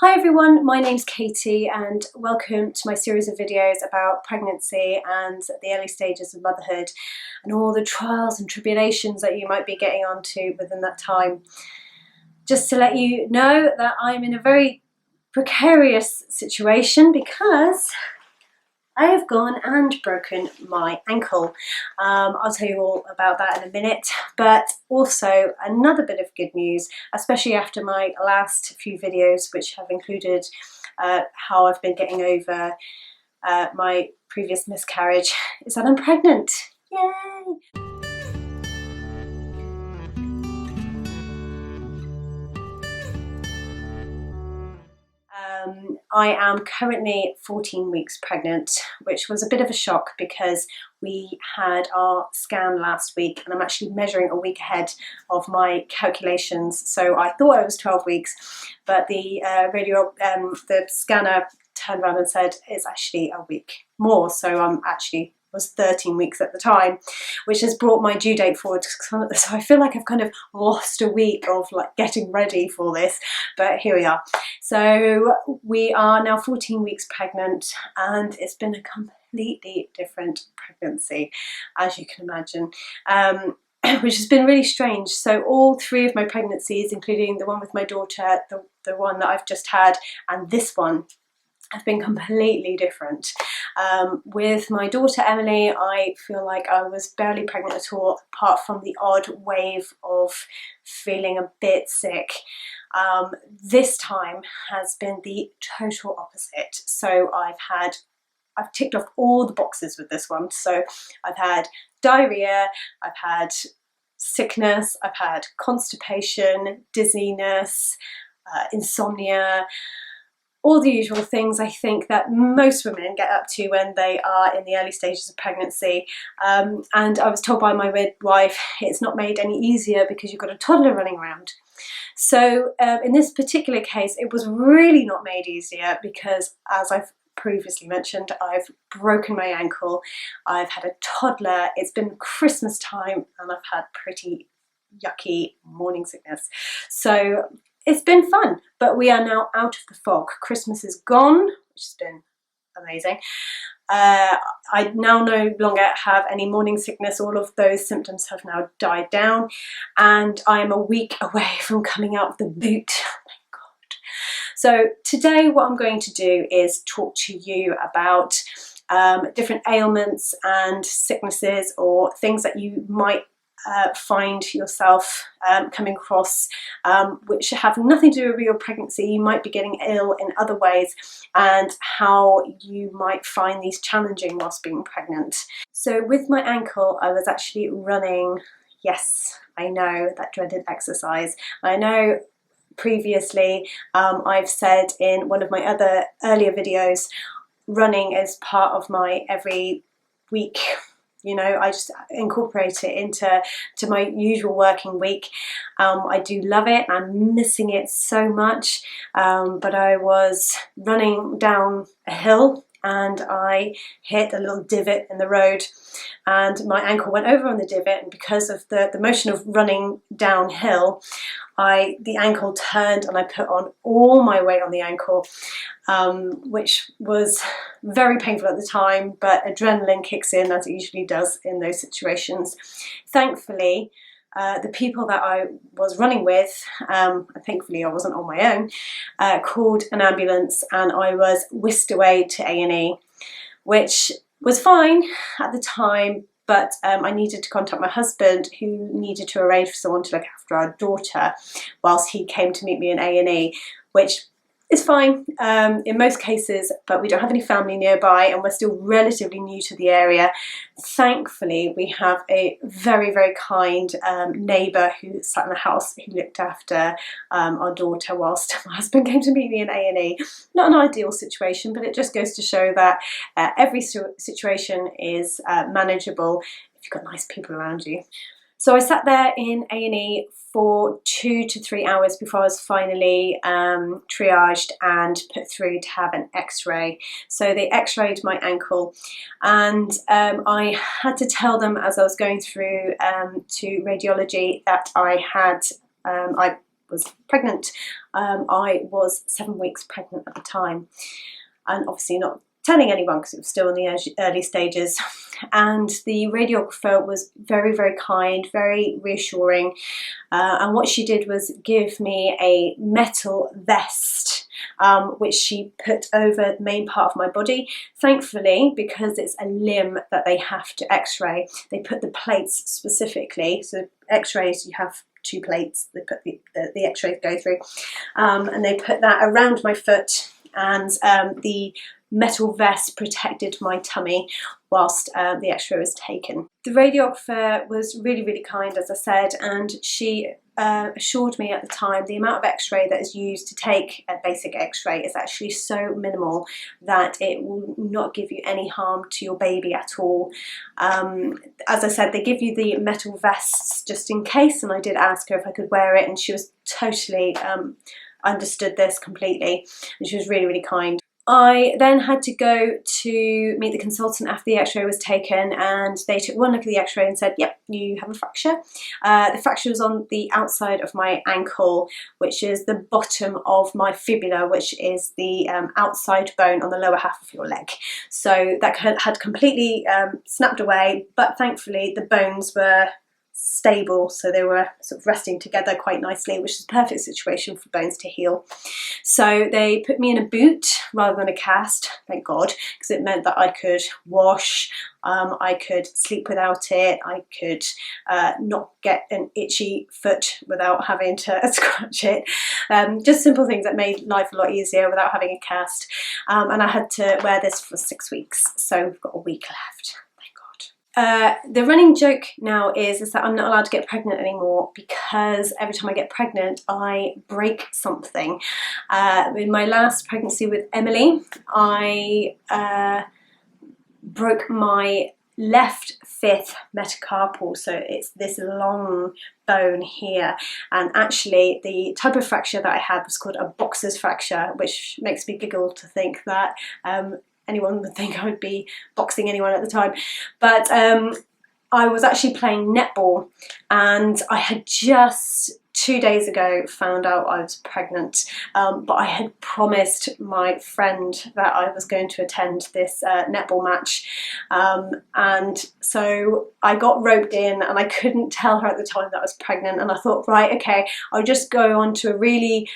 Hi everyone, my name's Katie and welcome to my series of videos about pregnancy and the early stages of motherhood and all the trials and tribulations that you might be getting onto within that time. Just to let you know that I'm in a very precarious situation because I have gone and broken my ankle. I'll tell you all about that in a minute, but also another bit of good news, especially after my last few videos, which have included how I've been getting over my previous miscarriage, is that I'm pregnant. Yay! I am currently 14 weeks pregnant, which was a bit of a shock because we had our scan last week and I'm actually measuring a week ahead of my calculations. So I thought it was 12 weeks, but the scanner turned around and said it's actually a week more. So I'm actually was 13 weeks at the time, which has brought my due date forward. So I feel like I've kind of lost a week of like getting ready for this, but here we are. So we are now 14 weeks pregnant and it's been a completely different pregnancy, as you can imagine. Which has been really strange. So all three of my pregnancies, including the one with my daughter, the one that I've just had, and this one, have been completely different. With my daughter Emily, I feel like I was barely pregnant at all, apart from the odd wave of feeling a bit sick. This time has been the total opposite. So I've ticked off all the boxes with this one. So I've had diarrhea, I've had sickness, I've had constipation, dizziness, insomnia, all the usual things I think that most women get up to when they are in the early stages of pregnancy. And I was told by my midwife it's not made any easier because you've got a toddler running around. So in this particular case, it was really not made easier because, as I've previously mentioned, I've broken my ankle, I've had a toddler, it's been Christmas time, and I've had pretty yucky morning sickness. So it's been fun, but we are now out of the fog. Christmas is gone, which has been amazing. I now no longer have any morning sickness. All of those symptoms have now died down, and I am a week away from coming out of the boot. Oh my God. So today what I'm going to do is talk to you about different ailments and sicknesses or things that you might find yourself coming across which have nothing to do with your pregnancy. You might be getting ill in other ways, and how you might find these challenging whilst being pregnant. So with my ankle, I was actually running, yes, I know, that dreaded exercise. I know previously I've said in one of my other earlier videos, running is part of my every week. You know, I just incorporate it into my usual working week. I do love it. I'm missing it so much. But I was running down a hill and I hit a little divot in the road and my ankle went over on the divot, and because of the motion of running downhill, the ankle turned and I put on all my weight on the ankle, which was very painful at the time, but adrenaline kicks in as it usually does in those situations. Thankfully, the people that I was running with, and thankfully I wasn't on my own, called an ambulance and I was whisked away to A&E, which was fine at the time, but I needed to contact my husband, who needed to arrange for someone to look after our daughter whilst he came to meet me in A&E, which is fine in most cases, but we don't have any family nearby and we're still relatively new to the area. Thankfully, we have a very, very kind neighbour who sat in the house who looked after our daughter whilst my husband came to meet me in A&E. Not an ideal situation, but it just goes to show that every situation is manageable if you've got nice people around you. So I sat there in A&E for 2 to 3 hours before I was finally triaged and put through to have an X-ray. So they X-rayed my ankle, and I had to tell them as I was going through to radiology that I had was pregnant. I was 7 weeks pregnant at the time, and obviously not telling anyone because it was still in the early stages. And the radiographer was very, very kind, very reassuring, and what she did was give me a metal vest, which she put over the main part of my body. Thankfully, because it's a limb that they have to x-ray, they put the plates specifically. So x-rays, you have 2 plates, they put the x-rays go through, and they put that around my foot, and the metal vest protected my tummy whilst the x-ray was taken. The radiographer was really, really kind, as I said, and she assured me at the time the amount of x-ray that is used to take a basic x-ray is actually so minimal that it will not give you any harm to your baby at all. As I said, they give you the metal vests just in case, and I did ask her if I could wear it, and she was totally understood this completely, and she was really, really kind. I then had to go to meet the consultant after the x-ray was taken, and they took one look at the x-ray and said, yep, you have a fracture. The fracture was on the outside of my ankle, which is the bottom of my fibula, which is the outside bone on the lower half of your leg. So that had completely snapped away, but thankfully the bones were stable, so they were sort of resting together quite nicely, which is a perfect situation for bones to heal. So they put me in a boot rather than a cast, thank God, because it meant that I could wash, I could sleep without it, I could not get an itchy foot without having to scratch it. Just simple things that made life a lot easier without having a cast. And I had to wear this for 6 weeks, so we've got a week left. The running joke now is that I'm not allowed to get pregnant anymore because every time I get pregnant I break something. In my last pregnancy with Emily, I broke my left 5th metacarpal, so it's this long bone here, and actually the type of fracture that I had was called a boxer's fracture, which makes me giggle to think that anyone would think I would be boxing anyone at the time. But I was actually playing netball, and I had just 2 days ago found out I was pregnant, but I had promised my friend that I was going to attend this netball match, and so I got roped in, and I couldn't tell her at the time that I was pregnant, and I thought, right, okay, I'll just go on to a really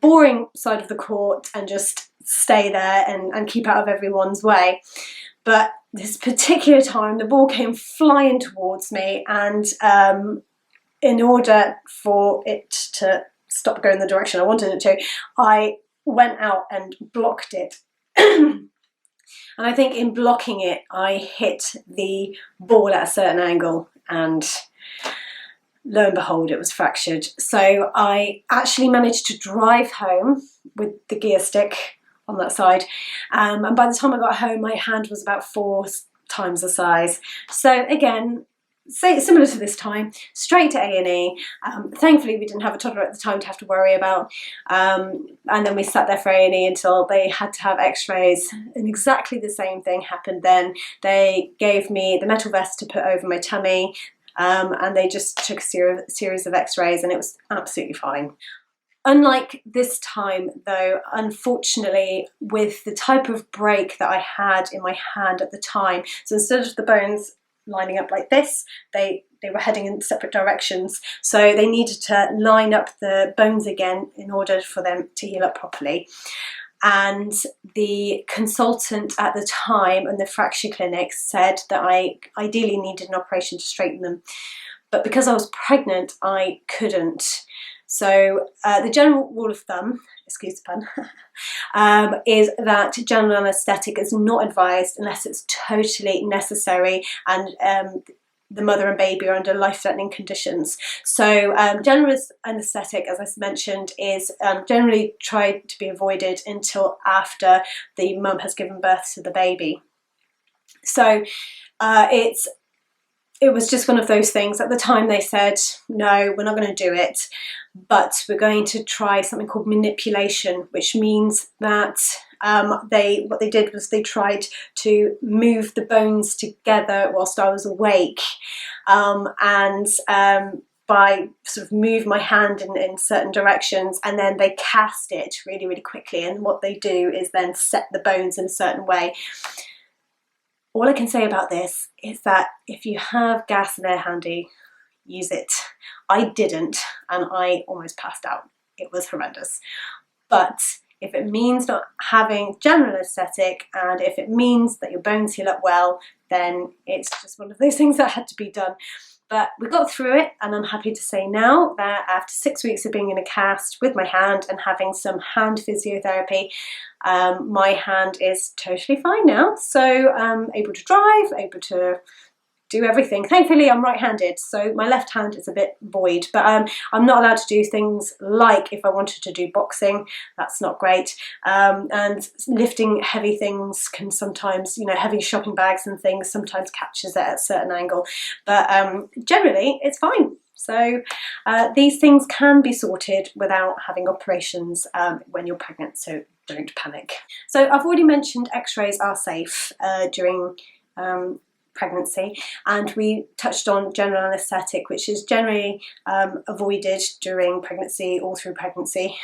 boring side of the court and just stay there and keep out of everyone's way. But this particular time the ball came flying towards me, and in order for it to stop going the direction I wanted it to, I went out and blocked it. And I think in blocking it I hit the ball at a certain angle, and lo and behold, it was fractured. So I actually managed to drive home with the gear stick on that side, and by the time I got home my hand was about 4 times the size. So again, similar to this time, straight to A&E. Thankfully we didn't have a toddler at the time to have to worry about, and then we sat there for A&E until they had to have x-rays, and exactly the same thing happened then. They gave me the metal vest to put over my tummy, and they just took a series of x-rays, and it was absolutely fine. Unlike this time though, unfortunately, with the type of break that I had in my hand at the time, so instead of the bones lining up like this, they were heading in separate directions, so they needed to line up the bones again in order for them to heal up properly. And the consultant at the time in the fracture clinic said that I ideally needed an operation to straighten them, but because I was pregnant I couldn't. So the general rule of thumb, excuse the pun, is that general anaesthetic is not advised unless it's totally necessary and the mother and baby are under life-threatening conditions. So general anaesthetic, as I mentioned, is generally tried to be avoided until after the mum has given birth to the baby. So it was just one of those things. At the time they said, no, we're not going to do it, but we're going to try something called manipulation, which means that what they did was they tried to move the bones together whilst I was awake, and by sort of move my hand in certain directions, and then they cast it really, really quickly. And what they do is then set the bones in a certain way. All I can say about this is that if you have gas and air handy, use it. I didn't, and I almost passed out. It was horrendous. But if it means not having general anaesthetic, and if it means that your bones heal up well, then it's just one of those things that had to be done. But we got through it, and I'm happy to say now that after 6 weeks of being in a cast with my hand and having some hand physiotherapy, my hand is totally fine now. So I'm able to drive, able to do everything. Thankfully I'm right-handed, so my left hand is a bit void, but I'm not allowed to do things like if I wanted to do boxing. That's not great, and lifting heavy things can sometimes, you know, heavy shopping bags and things sometimes catches it at a certain angle, but generally it's fine. So these things can be sorted without having operations when you're pregnant, so don't panic. So I've already mentioned X-rays are safe during pregnancy, and we touched on general anaesthetic, which is generally avoided during pregnancy, all through pregnancy.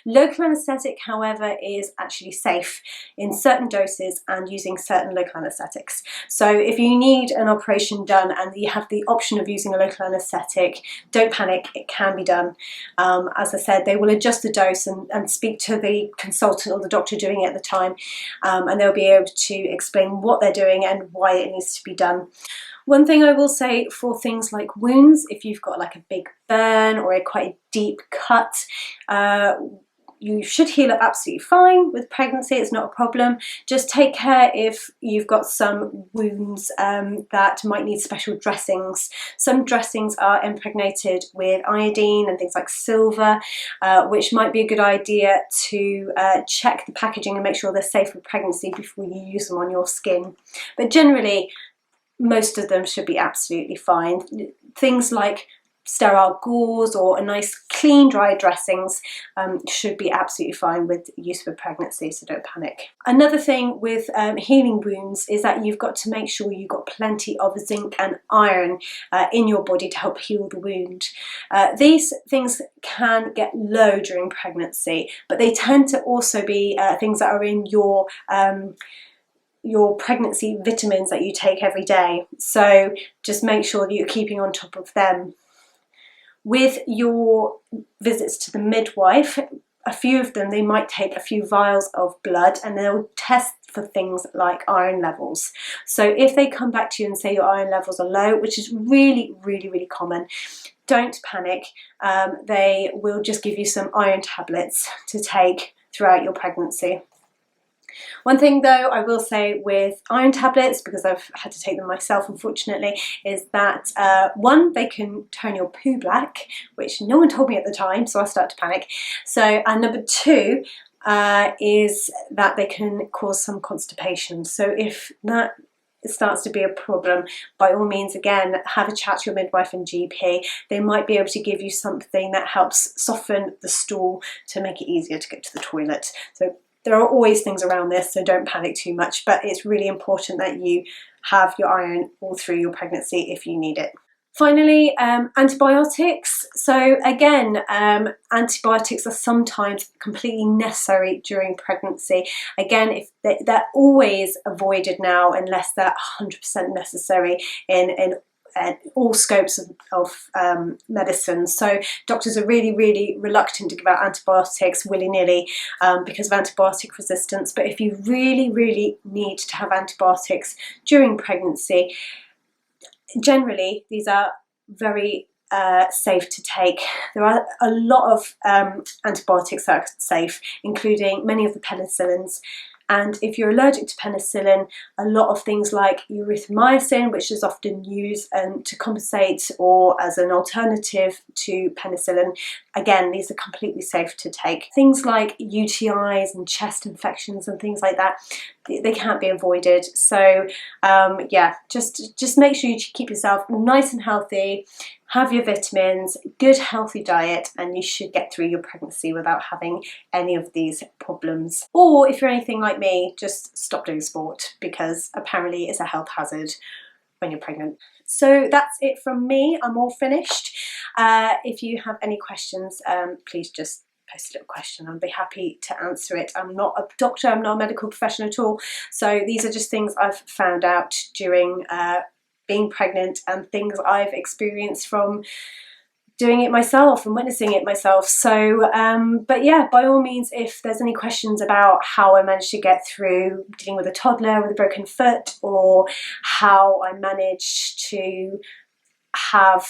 Local anaesthetic, however, is actually safe in certain doses and using certain local anaesthetics. So if you need an operation done and you have the option of using a local anaesthetic, don't panic, it can be done. As I said, they will adjust the dose and speak to the consultant or the doctor doing it at the time, and they'll be able to explain what they're doing and why it needs to be done. One thing I will say for things like wounds, if you've got like a big burn or a quite deep cut, you should heal up absolutely fine with pregnancy. It's not a problem. Just take care if you've got some wounds that might need special dressings. Some dressings are impregnated with iodine and things like silver, which might be a good idea to check the packaging and make sure they're safe for pregnancy before you use them on your skin. But generally, most of them should be absolutely fine. Things like sterile gauze or a nice clean dry dressings should be absolutely fine with use for pregnancy, so don't panic. Another thing with healing wounds is that you've got to make sure you've got plenty of zinc and iron in your body to help heal the wound. These things can get low during pregnancy, but they tend to also be things that are in your pregnancy vitamins that you take every day, so just make sure that you're keeping on top of them. With your visits to the midwife, a few of them, they might take a few vials of blood and they'll test for things like iron levels. So if they come back to you and say your iron levels are low, which is really, really, really common, don't panic. They will just give you some iron tablets to take throughout your pregnancy. One thing though I will say with iron tablets, because I've had to take them myself unfortunately, is that one, they can turn your poo black, which no one told me at the time, so I start to panic. So, and number two is that they can cause some constipation. So if that starts to be a problem, by all means, again, have a chat to your midwife and GP. They might be able to give you something that helps soften the stool to make it easier to get to the toilet. So there are always things around this, so don't panic too much, but it's really important that you have your iron all through your pregnancy if you need it. Finally, antibiotics. So again, antibiotics are sometimes completely necessary during pregnancy. Again, if they're always avoided now unless they're 100% necessary in all scopes of medicine. So doctors are really, really reluctant to give out antibiotics willy-nilly because of antibiotic resistance. But if you really, really need to have antibiotics during pregnancy, generally these are very safe to take. There are a lot of antibiotics that are safe, including many of the penicillins. And if you're allergic to penicillin, a lot of things like erythromycin, which is often used to compensate or as an alternative to penicillin, again, these are completely safe to take. Things like UTIs and chest infections and things like that, they can't be avoided. So yeah, just make sure you keep yourself nice and healthy, have your vitamins, good healthy diet, and you should get through your pregnancy without having any of these problems. Or if you're anything like me, just stop doing sport because apparently it's a health hazard. when you're pregnant. So that's it from me. I'm all finished. If you have any questions, please just post a little question. I'll be happy to answer it. I'm not a doctor, I'm not a medical professional at all. So these are just things I've found out during being pregnant and things I've experienced from doing it myself and witnessing it myself. So but yeah, by all means, if there's any questions about how I managed to get through dealing with a toddler with a broken foot, or how I managed to have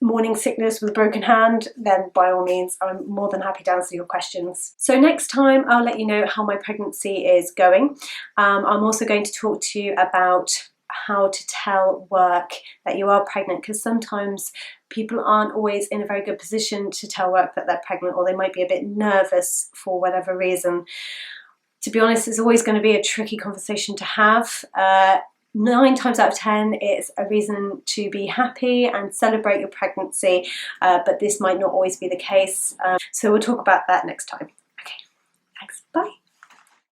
morning sickness with a broken hand, then by all means I'm more than happy to answer your questions. So next time I'll let you know how my pregnancy is going. I'm also going to talk to you about how to tell work that you are pregnant, because sometimes people aren't always in a very good position to tell work that they're pregnant, or they might be a bit nervous for whatever reason. To be honest, it's always going to be a tricky conversation to have. 9 times out of 10 it's a reason to be happy and celebrate your pregnancy, but this might not always be the case. So we'll talk about that next time. Okay, thanks, bye.